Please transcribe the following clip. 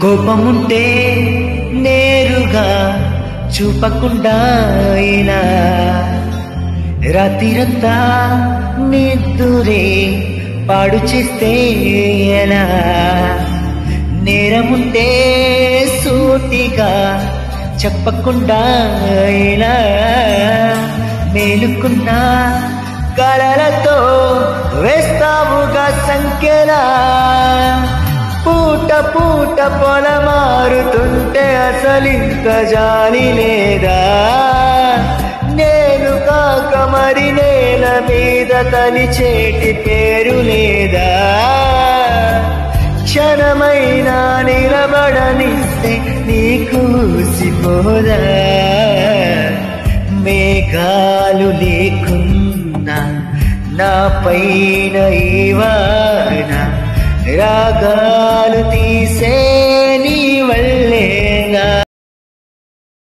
కోపముంటే నేరుగా చూపకుండా అయినా రాత్రిరంతా నిద్దురే పాడు చేస్తే ఎలా నేరముంటే సూటిగా చెప్పకుండా అయినా మేలుకున్నా కలలతో వేస్తావుగా సంఖ్యలా పూట పూట పొలమారుతుంటే అసలింత జాలి లేదా నేను కాక మరి నేల మీద తలిచేటి పేరు లేదా క్షణమైనా నిలబడనిస్తే నీకు ఊసిపోదా మేఘాలు లేకున్నా నా పైన ఈవాన రాగాలు తీసే